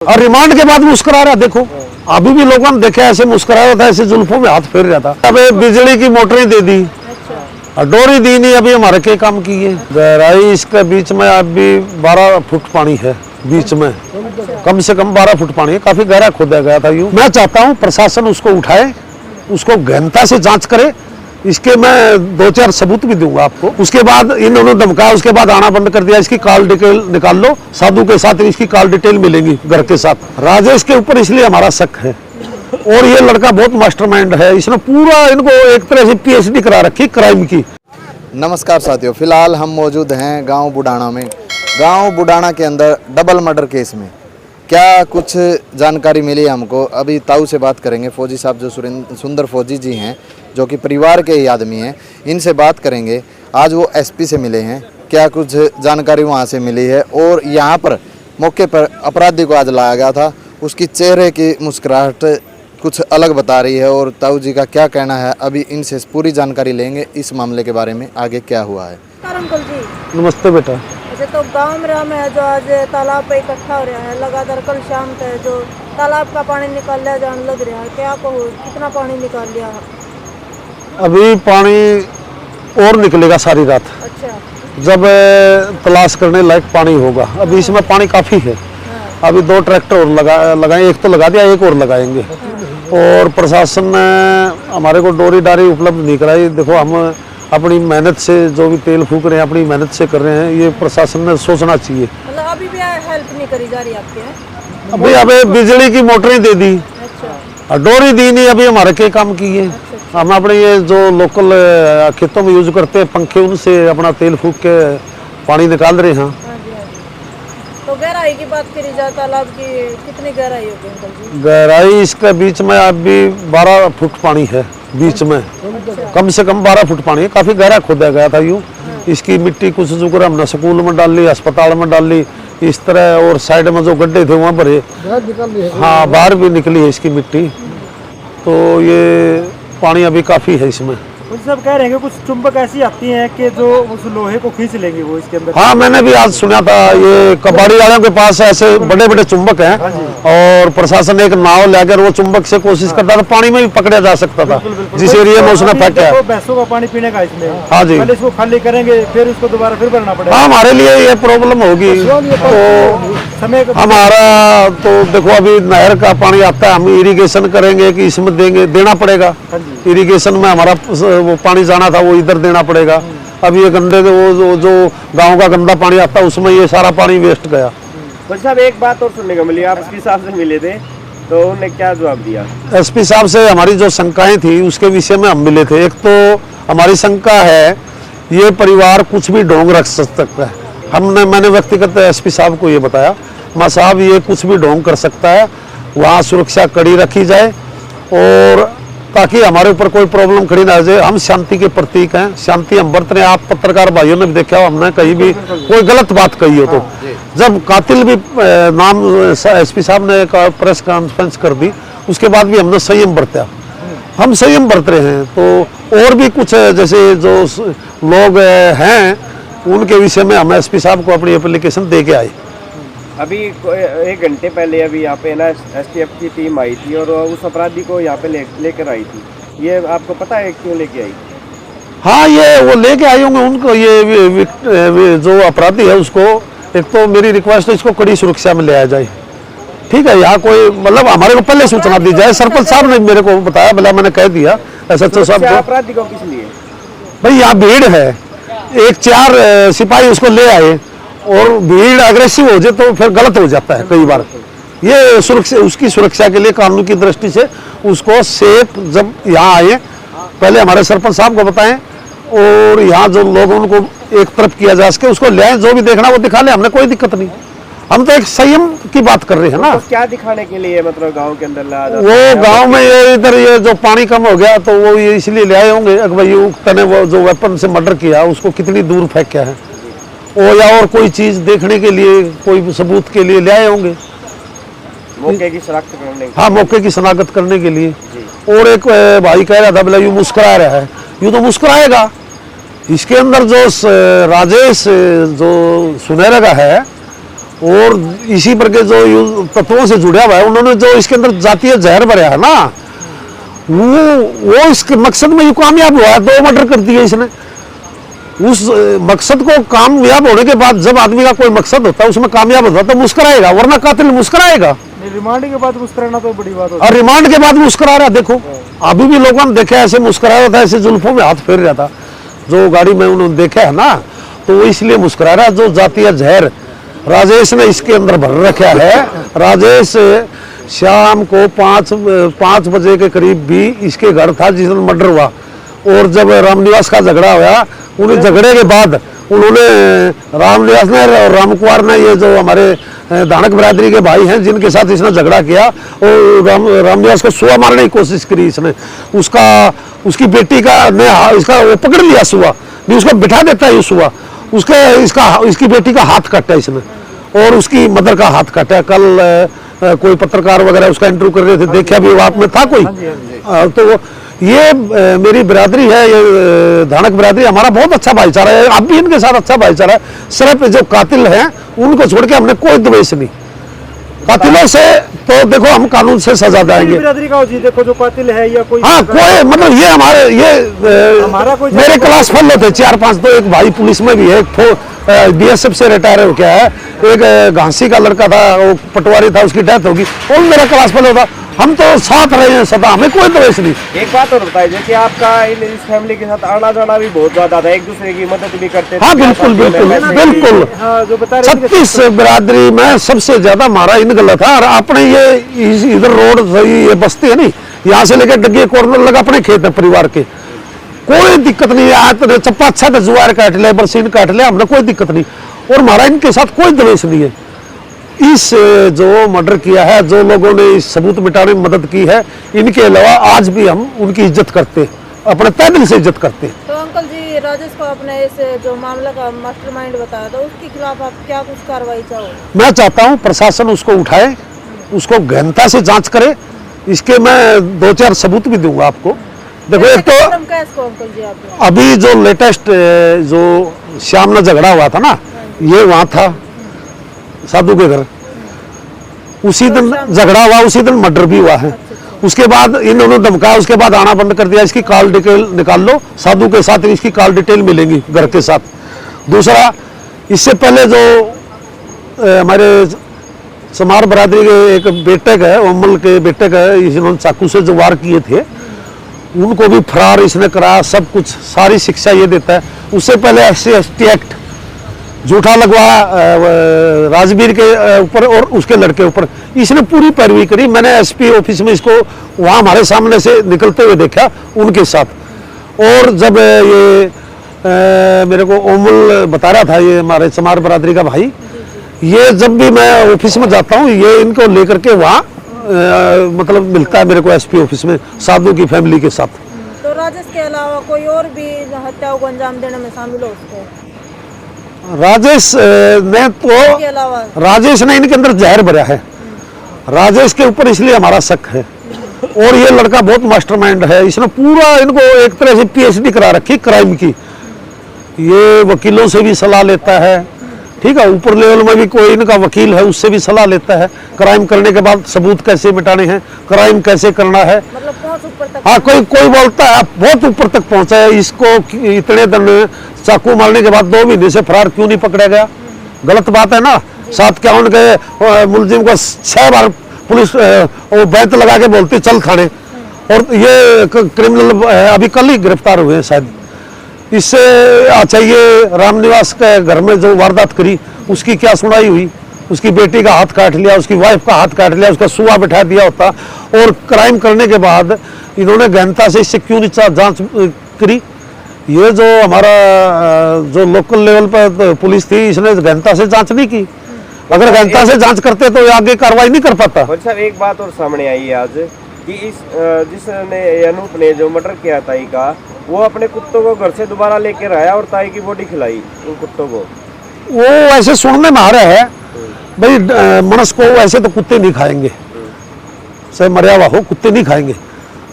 और रिमांड के बाद मुस्कुरा रहा, देखो अभी भी लोगों ने देखा ऐसे मुस्कुरा रहा था, ऐसे जुल्फों में हाथ फेर रहा था। अब बिजली की मोटरें दे दी और डोरी दी नहीं, अभी हमारे के काम की है। गहराई इसके बीच में अभी 12 फुट पानी है, बीच में कम से कम 12 फुट पानी है, काफी गहरा खोदा गया था। यूं मैं चाहता हूँ प्रशासन उसको उठाए, उसको गहनता से जांच करे। इसके मैं 2-4 सबूत भी दूंगा आपको। उसके बाद इन्होंने धमकाया, उसके बाद आना बंद कर दिया। इसकी कॉल डिटेल निकाल लो, साधु के साथ इसकी कॉल डिटेल मिलेगी घर के साथ। राजेश के ऊपर इसलिए हमारा शक है, और ये लड़का बहुत मास्टरमाइंड है, इसने पूरा इनको एक तरह से PhD करा रखी क्राइम की। नमस्कार साथियों, फिलहाल हम मौजूद हैं गांव बुढ़ाना में। गांव बुढ़ाना के अंदर डबल मर्डर केस में क्या कुछ जानकारी मिली हमको, अभी ताऊ से बात करेंगे। फौजी साहब जो सुंदर फौजी जी हैं, जो कि परिवार के ही आदमी हैं, इनसे बात करेंगे। आज वो SP से मिले हैं, क्या कुछ जानकारी वहाँ से मिली है। और यहाँ पर मौके पर अपराधी को आज लाया गया था, उसकी चेहरे की मुस्कुराहट कुछ अलग बता रही है। और ताऊ जी का क्या कहना है, अभी इनसे पूरी जानकारी लेंगे इस मामले के बारे में, आगे क्या हुआ है। अंकल जी नमस्ते बेटा। तो गांव में हम है जो आज तालाब पे इकट्ठा हो रहा है लगातार, कल शाम तक जो तालाब का पानी निकाल लिया जान लग रहा है, क्या कहो कितना पानी निकाल लिया? अभी पानी और निकलेगा सारी रात। अच्छा, जब तलाश करने लायक पानी होगा। अभी इसमें पानी काफी है। अभी 2 ट्रैक्टर और लगाए, एक तो लगा दिया, एक और लगाएंगे। और प्रशासन ने हमारे को डोरी डारी उपलब्ध नहीं कराई। देखो हम अपनी मेहनत से जो भी तेल फूक रहे हैं, अपनी मेहनत से कर रहे हैं, ये प्रशासन ने सोचना चाहिए। मतलब अभी भी हेल्प नहीं करी जा रही आपके? अभी अबे बिजली की मोटरें दे दी और डोरी दी नहीं, अभी हमारे के काम की है। हम अपने ये जो लोकल खेतों में यूज करते हैं पंखे, उनसे अपना तेल फूक के पानी निकाल रहे हैं। तो गहराई की बात करी जाए तालाब की, कितनी गहराई होगी अंकल जी? गहराई इसके बीच में अभी 12 फुट पानी है, बीच में कम से कम 12 फुट पानी है, काफी गहरा खोदा गया था। यूं इसकी मिट्टी कुछ जुगर हमने स्कूल में डाल ली, अस्पताल में डाल ली, इस तरह। और साइड में जो गड्ढे थे वहाँ भरे, हाँ बाहर भी निकली है इसकी मिट्टी। तो ये पानी अभी काफी है इसमें। कुछ सब कह रहे हैं कि कुछ चुंबक ऐसी आती हैं कि जो उस लोहे को खींच लेंगे वो इसके अंदर। हाँ मैंने भी आज सुना था, ये कबाड़ी वालों के पास ऐसे बड़े बड़े चुंबक हैं, और प्रशासन एक नाव लेकर वो चुंबक से कोशिश करता था, पानी में भी पकड़ा जा सकता था जिस एरिया में उसने फेंका है। भैंसों का पानी पीने का इसमें। हाँ जी, पहले इसको खाली करेंगे, फिर उसको दोबारा फिर भरना पड़ेगा। हाँ हमारे लिए ये प्रॉब्लम होगी। तो समय हमारा तो देखो अभी नहर का पानी आता है, हम इरिगेशन करेंगे कि इसमें देंगे, देना पड़ेगा। इरिगेशन में हमारा वो पानी जाना था वो इधर देना पड़ेगा। अब ये गंदे वो जो गांव का गंदा पानी आता है उसमें ये सारा पानी वेस्ट गया। भाई साहब एक बात और सुनने को मिली, आप SP साहब से मिले थे तो उन्होंने क्या जवाब दिया? SP साहब से हमारी जो शंकाएं थी उसके विषय में हम मिले थे। एक तो हमारी शंका है ये परिवार कुछ भी ढोंग रख सकता है। मैंने व्यक्तिगत SP साहब को ये बताया, माँ साहब ये कुछ भी ढोंग कर सकता है, वहाँ सुरक्षा कड़ी रखी जाए और ताकि हमारे ऊपर कोई प्रॉब्लम खड़ी ना आ जाए। हम शांति के प्रतीक हैं, शांति हम बरत रहे हैं। आप पत्रकार भाइयों ने भी देखा हो, हमने कहीं भी कोई गलत बात कही हो तो जब कातिल भी नाम SP साहब ने एक प्रेस कॉन्फ्रेंस कर दी, उसके बाद भी हमने संयम बरता। हम संयम बरत रहे हैं। तो और भी कुछ जैसे जो लोग हैं उनके विषय में हम SP साहब को अपनी एप्लीकेशन दे के आए। अभी 1 घंटे पहले अभी यहाँ पे ना STF की टीम आई थी और उस अपराधी को यहाँ पे लेकर आई थी। ये आपको पता है क्यों लेके आई? हाँ ये वो लेके आए होंगे उनको, ये जो अपराधी है उसको। एक तो मेरी रिक्वेस्ट है इसको कड़ी सुरक्षा में ले आया जाए, ठीक है। यहाँ कोई मतलब हमारे को पहले सूचना दी जाए। सरपंच साहब ने मेरे को बताया, भला मैंने कह दिया SHO साहब को। अपराधी को किस लिए? भाई यहाँ भीड़ है, 1-4 सिपाही उसको ले आए और भीड़ अग्रेसिव हो जाए तो फिर गलत हो जाता है कई बार। ये सुरक्षा, उसकी सुरक्षा के लिए कानून की दृष्टि से उसको सेफ जब यहाँ आए पहले हमारे सरपंच साहब को बताएं, और यहाँ जो लोग उनको एक तरफ किया जा सके उसको ले आए। जो भी देखना वो दिखा ले, हमने कोई दिक्कत नहीं। हम तो एक संयम की बात कर रहे हैं ना। तो क्या दिखाने के लिए मतलब गाँव के अंदर ला? वो गाँव में ये इधर ये जो पानी कम हो गया तो वो ये इसलिए ले आए होंगे कि भाई उक्त ने वो जो वेपन से मर्डर किया उसको कितनी दूर फेंका है, या और कोई चीज देखने के लिए, कोई सबूत के लिए ले आए होंगे, मौके की शनाख्त करने। हाँ मौके की शनाख्त करने के लिए। और एक भाई कह रहा था बोला यूँ मुस्कुरा रहा है, यूँ तो मुस्कुराएगा। इसके अंदर जो राजेश जो सुनहरे का है और इसी पर के जो तत्वों से जुड़ा हुआ है, उन्होंने जो इसके अंदर जातीय जहर भरा है ना, वो इसके मकसद में ये कामयाब हुआ है। 2 मर्डर कर दिए इसने। उस मकसद को कामयाब होने के बाद जब आदमी का कोई मकसद होता है उसमें कामयाब होता है तो मुस्कुराएगा, वरना कातिल मुस्कुराएगा। रिमांड के बाद मुस्कुराना तो बड़ी बात होती और रिमांड के बाद मुस्कुरा रहा, देखो अभी भी लोगों ने देखा ऐसे मुस्कुराया था, ऐसे जुल्फों में हाथ फेर रहा था जो गाड़ी में उन्होंने देखा है ना, तो वो इसलिए मुस्कुरा रहा। जो जातीय जहर राजेश ने इसके अंदर भर रखा है। राजेश शाम को 5 बजे के करीब भी इसके घर था जिस दिन मर्डर हुआ। और जब रामनिवास का झगड़ा हुआ, उन्हें झगड़े के बाद उन्होंने रामनिवास ने और रामकुमार ने, ये जो हमारे धानक बिरादरी के भाई हैं जिनके साथ इसने झगड़ा किया, और रामनिवास को सुआ मारने की कोशिश करी इसने। उसकी बेटी का ने इसका वो पकड़ लिया सुआ, नहीं उसको बिठा देता है ये सुआ, इसकी बेटी का हाथ काटा इसने और उसकी मदर का हाथ काटा। कल कोई पत्रकार वगैरह उसका इंटरव्यू कर रहे थे, देखा भी वो आप में था कोई। तो ये मेरी बिरादरी है, ये धानक बिरादरी, हमारा बहुत अच्छा भाईचारा है, अब भी इनके साथ अच्छा भाईचारा है। सिर्फ जो कातिल हैं उनको छोड़ के हमने कोई द्वेष नहीं। कातिलों से तो देखो हम कानून से सजा देंगे। बिरादरी का जी देखो जो कातिल है या कोई, हाँ कोई मतलब ये हमारा कोई मेरे क्लास फेलो थे 4-5, तो एक भाई पुलिस में भी है, बीएसएफ से रिटायर हो गया है, एक घासी का लड़का था वो पटवारी था, उसकी डेथ होगी, वो मेरा क्लास फेलो था। हम तो साथ रहे हैं सदा, हमें कोई द्वेष नहीं। एक बात और बताइए, जैसे आपका इस फैमिली के साथ आना जाना भी बहुत ज्यादा था, एक दूसरे की मदद भी करते थे। हाँ बिल्कुल बिल्कुल। हाँ, जो बता रहे थे 36 बिरादरी में सबसे ज्यादा हमारा इन गलत था। और अपने ये इधर रोड ये बस्ती है नहीं, यहाँ से लेकर डग्गे कॉर्नर लगा अपने खेत है परिवार के, कोई दिक्कत नहीं है। तो चप्पा अच्छा था, जुआर काट लिया, बरसीन काट लिया, हमने कोई दिक्कत नहीं। और हमारा इनके साथ कोई द्वेष नहीं है। इस जो मर्डर किया है, जो लोगों ने इस सबूत मिटाने में मदद की है, इनके अलावा आज भी हम उनकी इज्जत करते, अपने तहे दिल से इज्जत करते। तो अंकल जी, राजेश को आपने इस जो मामला का मास्टरमाइंड बताया था, उसके खिलाफ आप क्या कुछ कार्रवाई चाहोगे? मैं चाहता हूं प्रशासन उसको उठाए, उसको गहनता से जांच करे। इसके मैं 2-4 सबूत भी दूंगा आपको। देखो एक तो अंकल जी आपने अभी जो लेटेस्ट जो श्याम ने झगड़ा हुआ था ना, ये वहां था साधु के घर, उसी दिन झगड़ा हुआ, उसी दिन मर्डर भी हुआ है। उसके बाद इन्होंने धमकाया, उसके बाद आना बंद कर दिया। इसकी कॉल डिटेल निकाल लो, साधु के साथ इसकी कॉल डिटेल मिलेंगी घर के साथ। दूसरा, इससे पहले जो हमारे समार बरादरी के एक बेटे का है, उमल के बेटे का है, इन्होंने चाकू से जो वार किए थे, उनको भी फरार इसने कराया। सब कुछ सारी शिक्षा ये देता है। उससे पहले SC/ST एक्ट झूठा लगवाया राजवीर के ऊपर और उसके लड़के ऊपर, इसने पूरी पैरवी करी। मैंने SP ऑफिस में इसको वहाँ हमारे सामने से निकलते हुए देखा उनके साथ। और जब ये मेरे को ओमल बता रहा था, ये हमारे समार बरादरी का भाई, ये जब भी मैं ऑफिस में जाता हूँ ये इनको लेकर के वहाँ मतलब मिलता है मेरे को SP ऑफिस में साधु की फैमिली के साथ। तो राजेश के अलावा कोई और भी हत्याओं को अंजाम देने में शामिल हो सकते हैं? राजेश ने तो राजेश ने इनके अंदर जहर भरा है। राजेश के ऊपर इसलिए हमारा शक है। और ये लड़का बहुत मास्टरमाइंड है, इसने पूरा इनको एक तरह से PhD करा रखी क्राइम की। ये वकीलों से भी सलाह लेता है, ठीक है, ऊपर लेवल में भी कोई इनका वकील है उससे भी सलाह लेता है। क्राइम करने के बाद सबूत कैसे मिटाने हैं, क्राइम कैसे करना है, मतलब बहुत ऊपर तक। हाँ, कोई बोलता है बहुत ऊपर तक पहुंचा है। इसको इतने दिन चाकू मारने के बाद 2 महीने से फरार क्यों नहीं पकड़ा गया? गलत बात है ना। 57 के मुलजिम को 6 बार पुलिस वो बैत लगा के बोलती चल थाने, और ये क्रिमिनल अभी कल ही गिरफ्तार हुए हैं शायद। इससे अच्छा ये रामनिवास के घर में जो वारदात करी उसकी क्या सुनाई हुई? उसकी बेटी का हाथ काट लिया, उसकी वाइफ का हाथ काट लिया, उसका सुआ बिठा दिया होता। और क्राइम करने के बाद इन्होंने गहनता से इससे क्यों नहीं जांच करी? ये जो हमारा जो लोकल लेवल पर पुलिस थी, इसने गहनता से जांच नहीं की। अगर गहनता से जांच करते तो ये आगे कार्रवाई नहीं कर पाता। और साहब एक बात और सामने आई है आज कि जिसने अनूप ने जो मर्डर किया ताई का, वो अपने कुत्तों को घर से दोबारा लेकर आया और ताई की बॉडी खिलाई उन कुत्तों को। वो ऐसे सुनने में आ रहा है भाई, मनुष्य को ऐसे तो कुत्ते नहीं खाएंगे, चाहे मरा हुआ हो, कुत्ते नहीं खाएंगे।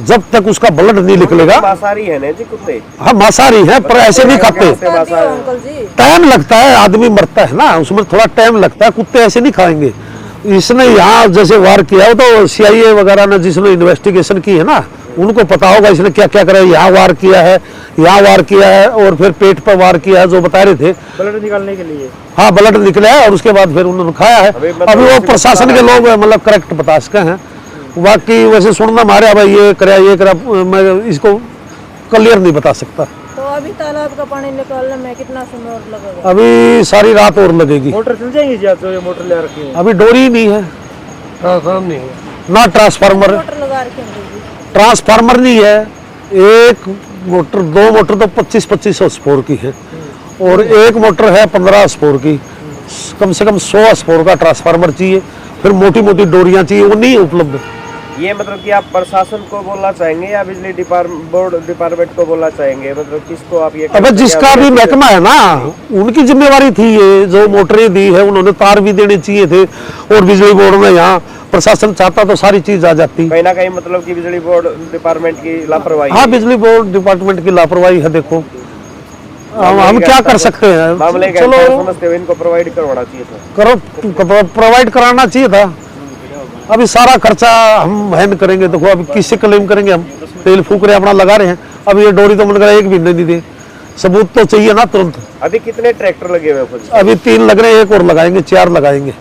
जब तक उसका ब्लड नहीं निकलेगा। मांसाहारी है ना जी कुत्ते? हाँ मांसाहारी है पर ऐसे नहीं खाते, अंकल जी टाइम लगता है, आदमी मरता है ना उसमें थोड़ा टाइम लगता है, कुत्ते ऐसे नहीं खाएंगे। इसने यहाँ जैसे वार किया हो तो CIA वगैरह ने जिसने इन्वेस्टिगेशन की है ना उनको पता होगा इसने क्या क्या करा है, यहाँ वार किया है, यहाँ वार किया है और फिर पेट पर वार किया है जो बता रहे थे। ब्लड निकालने के लिए। हाँ ब्लड निकला है और उसके बाद फिर उन्होंने खाया है। अभी वो प्रशासन के लोग मतलब करेक्ट बता सके हैं, बाकी वैसे सुनना मारे भाई ये करा मैं इसको क्लियर नहीं बता सकता। तो अभी तालाब का पानी निकालने में कितना समय और लगेगा? अभी सारी रात और लगेगी। मोटर चल जाएंगी जी? जो ये मोटर ले रखी है अभी डोरी ही नहीं है, ना ट्रांसफार्मर, मोटर लगा रखे हैं अंकल जी? ट्रांसफार्मर नहीं है। एक मोटर, दो मोटर तो 25-25 हॉर्सपावर की है और एक मोटर है 15 हॉर्सपावर की। कम से कम 100 हॉर्सपावर का ट्रांसफार्मर चाहिए, फिर मोटी मोटी डोरियां चाहिए, वो नहीं उपलब्ध। ये मतलब कि आप प्रशासन को बोलना चाहेंगे या बिजली बोर्ड डिपार्टमेंट को बोलना चाहेंगे, मतलब किसको आप ये? अब जिसका भी महकमा है ना उनकी जिम्मेवारी थी, ये जो मोटरें दी है उन्होंने तार भी देने चाहिए थे और बिजली बोर्ड में यहाँ प्रशासन चाहता तो सारी चीज आ जाती। कहीं ना कहीं मतलब कि बिजली बोर्ड डिपार्टमेंट की लापरवाही। हाँ बिजली बोर्ड डिपार्टमेंट की लापरवाही है। देखो हम क्या कर सकते हैं, मामले का चलो समझते हुए इनको प्रोवाइड करवाना चाहिए था। करो, प्रोवाइड कराना चाहिए था। अभी सारा खर्चा हम वहन करेंगे। देखो अभी किससे क्लेम करेंगे, हम तेल फूक रहे अपना लगा रहे हैं। अब ये डोरी तो मन करा एक भी नहीं दे, सबूत तो चाहिए ना तुरंत। अभी कितने ट्रैक्टर लगे हुए हैं? अभी 3 लग रहे हैं, एक और लगाएंगे, 4 लगाएंगे।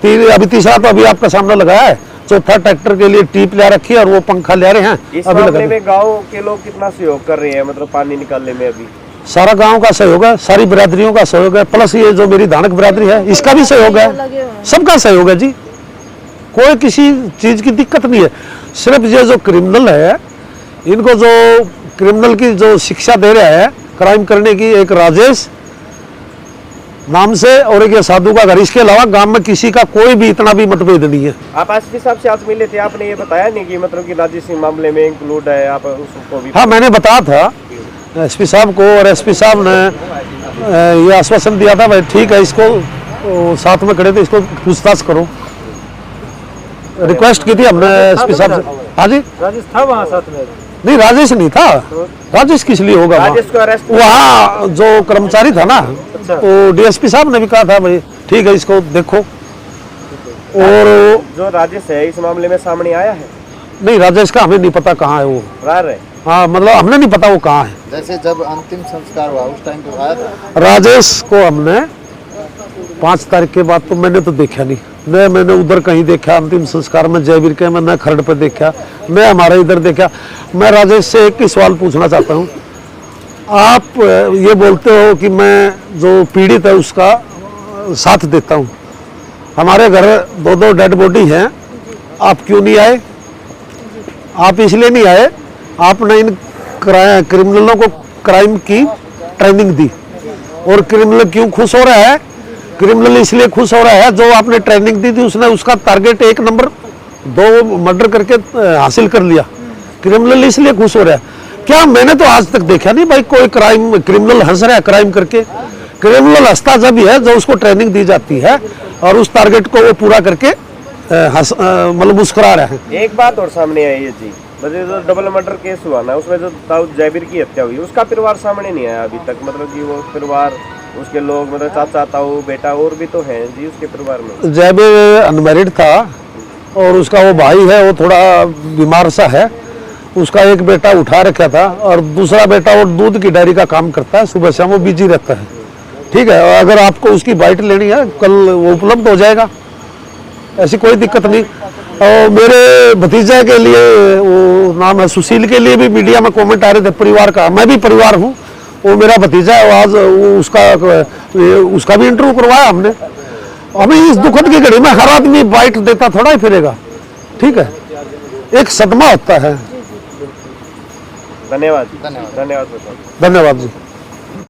3 अभी तीसरा तो अभी आपका सामने लगाया है, चौथा ट्रैक्टर के लिए टीप ले रखी है और वो पंखा ले रहे हैं। इस अभी मामले में गांव के लोग कितना सहयोग कर रहे हैं, मतलब पानी निकालने में? अभी सारा गांव का सहयोग है, सारी बिरादरियों का सहयोग है, प्लस ये जो मेरी धानक बिरादरी है इसका भी सहयोग है, सबका सहयोग है जी। कोई किसी चीज की दिक्कत नहीं है। सिर्फ ये जो क्रिमिनल है इनको जो क्रिमिनल की जो शिक्षा दे रहा है क्राइम करने की, एक राजेश नाम से और एक ये साधु का घर, इसके अलावा गांव में किसी का कोई भी इतना भी मतभेद नहीं है। आप एसपी साहब से आज मिले थे, आपने ये बताया नहीं कि मतलब कि राजेश सिंह मामले में इंक्लूड है, आप उसको भी? हाँ मैंने बताया था SP साहब को और SP साहब ने ये आश्वासन दिया था भाई ठीक है, इसको साथ में खड़े थे, इसको पूछताछ करो। रिक्वेस्ट की थी हमने SP साहब से। हाँ जी राजेश था वहाँ साथ में? नहीं राजेश नहीं था। राजेश किस लिए होगा? राजेश को अरेस्ट वहाँ जो कर्मचारी था ना तो DSP साहब ने भी कहा था भाई ठीक है इसको देखो। और जो राजेश है इस मामले में सामने आया है? नहीं राजेश का हमें नहीं पता कहाँ है वो। फरार है? हाँ मतलब हमने नहीं पता वो कहाँ है। जैसे जब अंतिम संस्कार हुआ उस टाइम पे आया था राजेश को हमने 5 तारीख के बाद तो मैंने तो देखा नहीं, न मैंने उधर कहीं देखा अंतिम संस्कार में जयवीर के, मैं न खरड़ पे देखा, न हमारे इधर देखा। मैं राजेश से एक ही सवाल पूछना चाहता हूँ, आप ये बोलते हो कि मैं जो पीड़ित है उसका साथ देता हूँ, हमारे घर 2 डेड बॉडी हैं, आप क्यों नहीं आए? आप इसलिए नहीं आए, आपने इन क्रिमिनलों को क्राइम की ट्रेनिंग दी। और क्रिमिनल क्यों खुश हो रहा है? क्रिमिनल इसलिए खुश हो रहा है जो आपने ट्रेनिंग दी थी उसने उसका टारगेट 1 नंबर 2 मर्डर करके हासिल कर लिया। क्रिमिनल इसलिए खुश हो रहा है। क्या मैंने तो आज तक देखा नहीं भाई कोई क्रिमिनल हंस रहा है क्राइम करके। क्रिमिनल हंसता जब है जो उसको ट्रेनिंग दी जाती है और उस टारगेट को वो पूरा करके मतलब मुस्कुरा रहे हैं। एक बात और सामने आई है जी, मतलब जो डबल मर्डर केस हुआ ना उसमें जो दाऊद जयबीर की हत्या हुई उसका परिवार सामने नहीं आया अभी तक, मतलब कि वो परिवार उसके लोग मतलब चाचा ताऊ बेटा और भी तो हैं जी उसके परिवार में। जयबीर अनमैरिड था और उसका वो भाई है वो थोड़ा बीमार सा है, उसका एक बेटा उठा रखा था और दूसरा बेटा वो दूध की डेयरी का काम करता है, सुबह शाम वो बिजी रहता है। ठीक है, अगर आपको उसकी बाइट लेनी है कल वो उपलब्ध हो जाएगा, ऐसी कोई दिक्कत नहीं। और मेरे भतीजे के लिए वो नाम है सुशील के लिए भी मीडिया में कमेंट आ रहे थे परिवार का, मैं भी परिवार हूँ, वो मेरा भतीजा है, आज उसका भी इंटरव्यू करवाया हमने। हमें इस दुखद की घड़ी में हर आदमी बाइट देता थोड़ा ही फिरेगा, ठीक है, एक सदमा होता है। धन्यवाद धन्यवाद। धन्यवाद धन्यवाद जी।